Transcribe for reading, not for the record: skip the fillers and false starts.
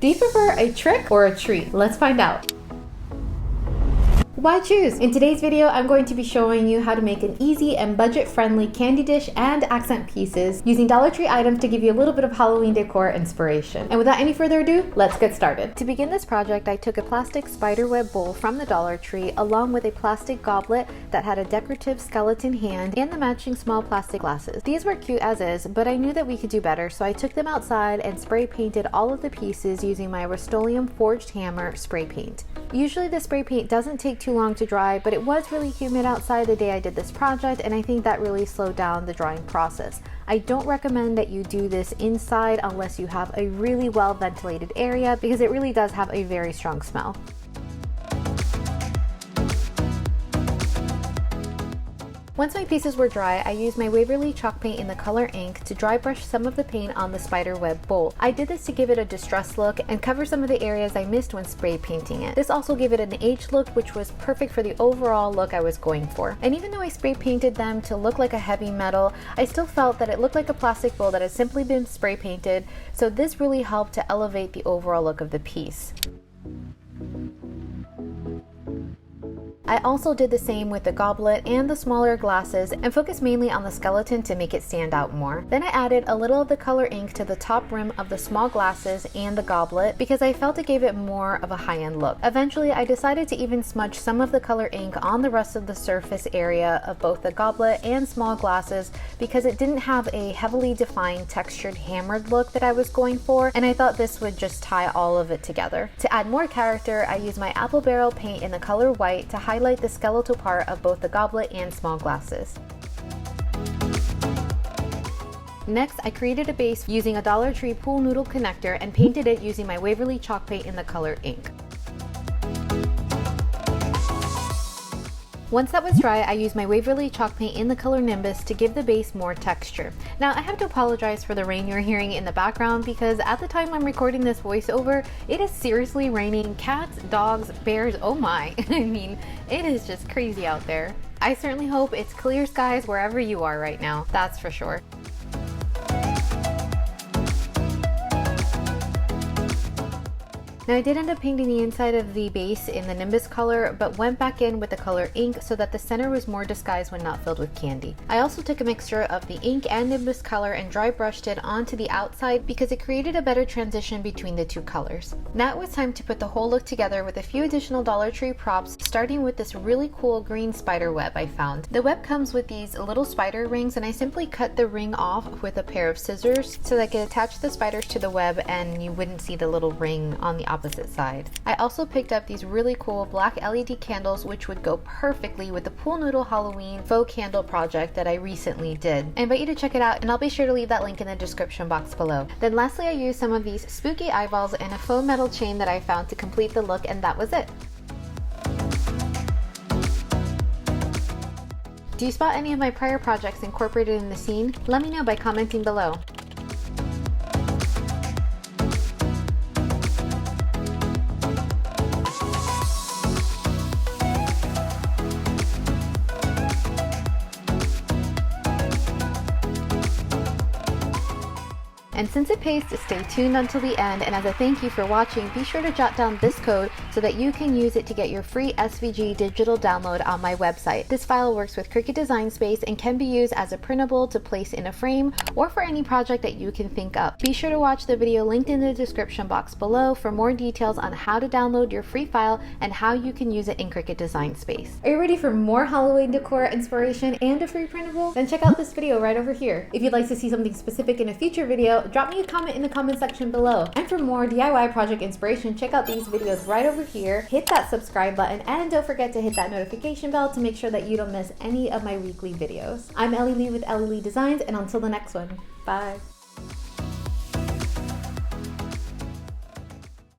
Do you prefer a trick or a treat? Let's find out. Why choose? In today's video, I'm going to be showing you how to make an easy and budget-friendly candy dish and accent pieces using Dollar Tree items to give you a little bit of Halloween decor inspiration. And without any further ado, let's get started. To begin this project, I took a plastic spiderweb bowl from the Dollar Tree along with a plastic goblet that had a decorative skeleton hand and the matching small plastic glasses. These were cute as is, but I knew that we could do better, so I took them outside and spray painted all of the pieces using my rust-oleum forged hammer spray paint. Usually the spray paint doesn't take too long to dry, but it was really humid outside the day I did this project, and I think that really slowed down the drying process. I don't recommend that you do this inside unless you have a really well ventilated area, because it really does have a very strong smell. Once my pieces were dry, I used my Waverly chalk paint in the color ink to dry brush some of the paint on the spiderweb bowl. I did this to give it a distressed look and cover some of the areas I missed when spray painting it. This also gave it an aged look, which was perfect for the overall look I was going for. And even though I spray painted them to look like a heavy metal, I still felt that it looked like a plastic bowl that had simply been spray painted, so this really helped to elevate the overall look of the piece. I also did the same with the goblet and the smaller glasses and focused mainly on the skeleton to make it stand out more. Then I added a little of the color ink to the top rim of the small glasses and the goblet because I felt it gave it more of a high-end look. Eventually, I decided to even smudge some of the color ink on the rest of the surface area of both the goblet and small glasses because it didn't have a heavily defined textured hammered look that I was going for, and I thought this would just tie all of it together. To add more character, I used my apple barrel paint in the color white to highlight the skeletal part of both the goblet and small glasses. Next, I created a base using a Dollar Tree pool noodle connector and painted it using my Waverly chalk paint in the color ink. Once that was dry, I used my Waverly chalk paint in the color Nimbus to give the base more texture. Now, I have to apologize for the rain you're hearing in the background because at the time I'm recording this voiceover, it is seriously raining cats, dogs, bears, oh my. I mean, it is just crazy out there. I certainly hope it's clear skies wherever you are right now, that's for sure. Now I did end up painting the inside of the base in the Nimbus color, but went back in with the color ink so that the center was more disguised when not filled with candy. I also took a mixture of the ink and Nimbus color and dry brushed it onto the outside because it created a better transition between the two colors. Now it was time to put the whole look together with a few additional Dollar Tree props, starting with this really cool green spider web I found. The web comes with these little spider rings, and I simply cut the ring off with a pair of scissors so that I could attach the spiders to the web and you wouldn't see the little ring on the opposite side. I also picked up these really cool black LED candles which would go perfectly with the pool noodle Halloween faux candle project that I recently did. I invite you to check it out, and I'll be sure to leave that link in the description box below. Then lastly, I used some of these spooky eyeballs and a faux metal chain that I found to complete the look, and that was it. Do you spot any of my prior projects incorporated in the scene? Let me know by commenting below. And since it pays to stay tuned until the end, and as a thank you for watching, be sure to jot down this code so that you can use it to get your free SVG digital download on my website. This file works with Cricut Design Space and can be used as a printable to place in a frame or for any project that you can think up. Be sure to watch the video linked in the description box below for more details on how to download your free file and how you can use it in Cricut Design Space. Are you ready for more Halloween decor inspiration and a free printable? Then check out this video right over here. If you'd like to see something specific in a future video, drop me a comment in the comment section below. And for more DIY project inspiration, check out these videos right over here. Hit that subscribe button and don't forget to hit that notification bell to make sure that you don't miss any of my weekly videos. I'm Ellie Lee with Ellie Lee Designs, and until the next one, bye.